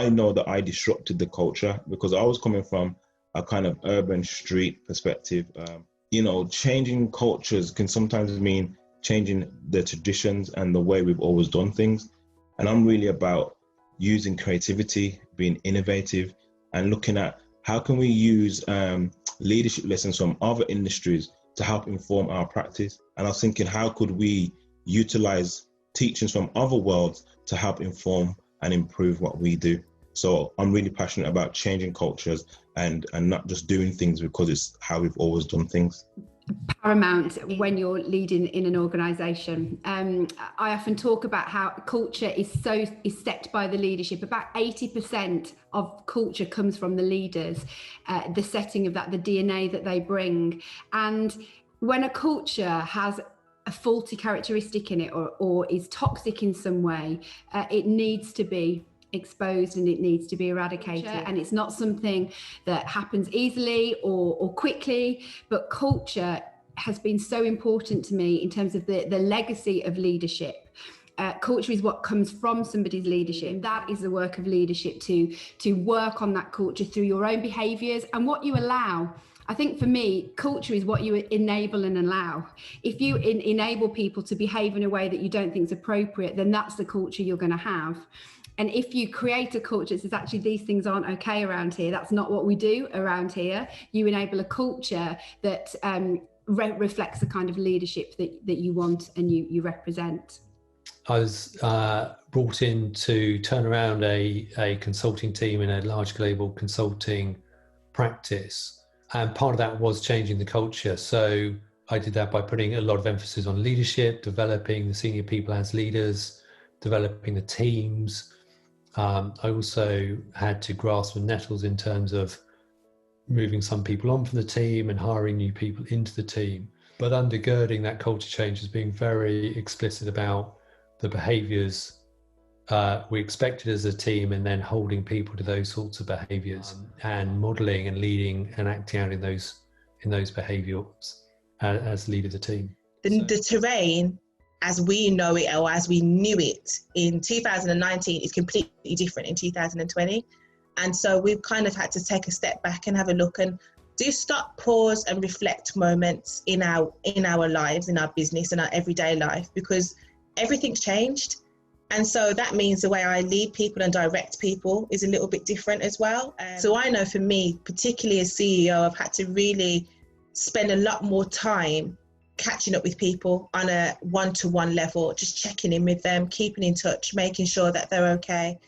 I know that I disrupted the culture because I was coming from a kind of urban street perspective. Changing cultures can sometimes mean changing the traditions and the way we've always done things. And I'm really about using creativity, being innovative, and looking at how can we use leadership lessons from other industries to help inform our practice. And I was thinking, how could we utilize teachings from other worlds to help inform and improve what we do? So I'm really passionate about changing cultures and not just doing things because it's how we've always done things. Paramount when you're leading in an organisation. I often talk about how culture is set by the leadership. About 80% of culture comes from the leaders, the setting of that, the DNA that they bring. And when a culture has a faulty characteristic in it or is toxic in some way, it needs to be exposed and it needs to be eradicated. And it's not something that happens easily or quickly, but culture has been so important to me in terms of the legacy of leadership. Culture is what comes from somebody's leadership. That is the work of leadership, to work on that culture through your own behaviours and what you allow. I think for me, culture is what you enable and allow. If you enable people to behave in a way that you don't think is appropriate, then that's the culture you're going to have. And if you create a culture that says, actually, these things aren't okay around here, that's not what we do around here, you enable a culture that reflects the kind of leadership that you want and you represent. I was brought in to turn around a consulting team in a large global consulting practice. And part of that was changing the culture. So I did that by putting a lot of emphasis on leadership, developing the senior people as leaders, developing the teams. I also had to grasp the nettles in terms of moving some people on from the team and hiring new people into the team. But undergirding that culture change is being very explicit about the behaviours we expected as a team, and then holding people to those sorts of behaviours and modelling and leading and acting out in those behaviours as leader of the team. The terrain as we know it or as we knew it in 2019 is completely different in 2020. And so we've kind of had to take a step back and have a look and do stop, pause and reflect moments in our lives, in our business, in our everyday life, because everything's changed. And so that means the way I lead people and direct people is a little bit different as well. So I know for me, particularly as CEO, I've had to really spend a lot more time catching up with people on a one-to-one level, just checking in with them, keeping in touch, making sure that they're okay.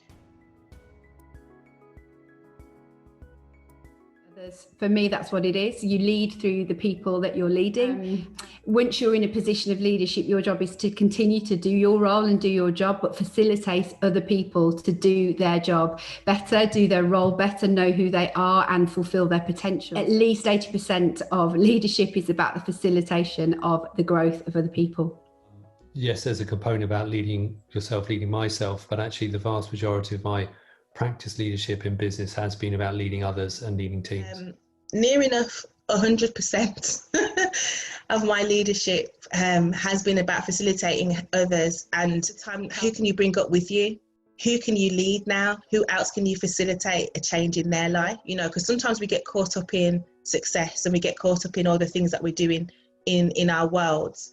For me, that's what it is. You lead through the people that you're leading. Once you're in a position of leadership, your job is to continue to do your role and do your job, but facilitate other people to do their job better, do their role better, know who they are and fulfill their potential. At least 80% of leadership is about the facilitation of the growth of other people. Yes, there's a component about leading yourself, leading myself, but actually the vast majority of my practice leadership in business has been about leading others and leading teams. Near enough 100% of my leadership has been about facilitating others and who can you bring up with you? Who can you lead now? Who else can you facilitate a change in their life? You know, because sometimes we get caught up in success and we get caught up in all the things that we're doing in our worlds.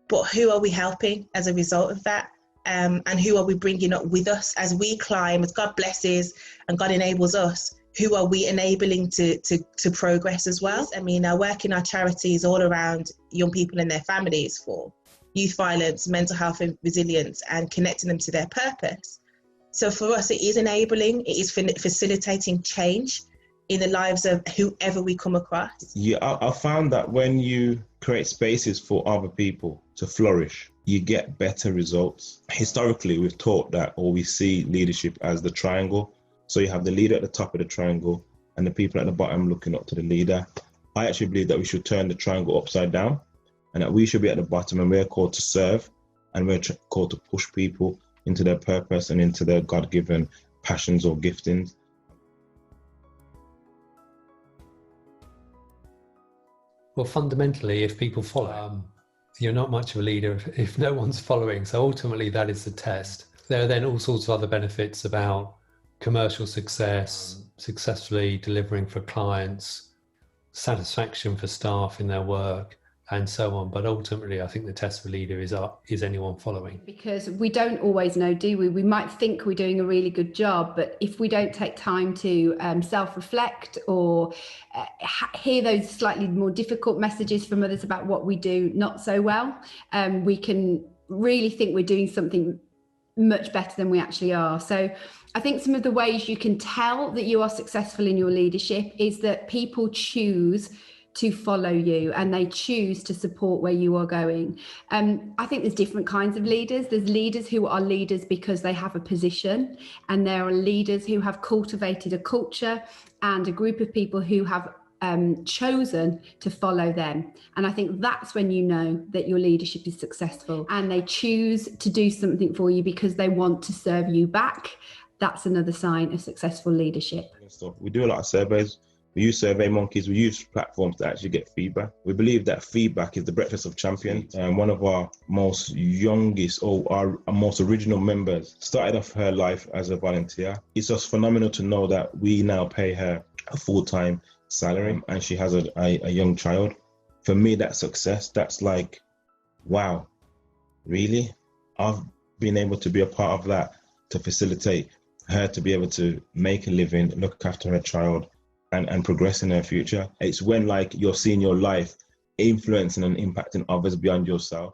But who are we helping as a result of that? And who are we bringing up with us as we climb, as God blesses and God enables us? Who are we enabling to progress as well? I mean, our work in our charities all around young people and their families for youth violence, mental health and resilience, and connecting them to their purpose. So for us, it is enabling, it is facilitating change in the lives of whoever we come across. Yeah, I found that when you create spaces for other people to flourish, you get better results. Historically, we've taught that, or we see leadership as the triangle. So you have the leader at the top of the triangle and the people at the bottom looking up to the leader. I actually believe that we should turn the triangle upside down and that we should be at the bottom, and we're called to serve and we're called to push people into their purpose and into their God-given passions or giftings. Well, fundamentally, if people follow, you're not much of a leader if no one's following. So ultimately, that is the test. There are then all sorts of other benefits about commercial success, successfully delivering for clients, satisfaction for staff in their work, and so on. But ultimately, I think the test for leader is anyone following. Because we don't always know, do we? We might think we're doing a really good job, but if we don't take time to self-reflect or hear those slightly more difficult messages from others about what we do not so well, we can really think we're doing something much better than we actually are. So I think some of the ways you can tell that you are successful in your leadership is that people choose to follow you and they choose to support where you are going. I think there's different kinds of leaders. There's leaders who are leaders because they have a position, and there are leaders who have cultivated a culture and a group of people who have chosen to follow them. And I think that's when you know that your leadership is successful, and they choose to do something for you because they want to serve you back. That's another sign of successful leadership. So we do a lot of surveys. We use Survey Monkeys. We use platforms to actually get feedback. We believe that feedback is the breakfast of champions. And one of our most youngest or our most original members started off her life as a volunteer. It's just phenomenal to know that we now pay her a full-time salary and she has a young child. For me, that's success. That's like, wow, really? I've been able to be a part of that, to facilitate her to be able to make a living, look after her child, and progress in her future. It's when like you're seeing your life influencing and impacting others beyond yourself.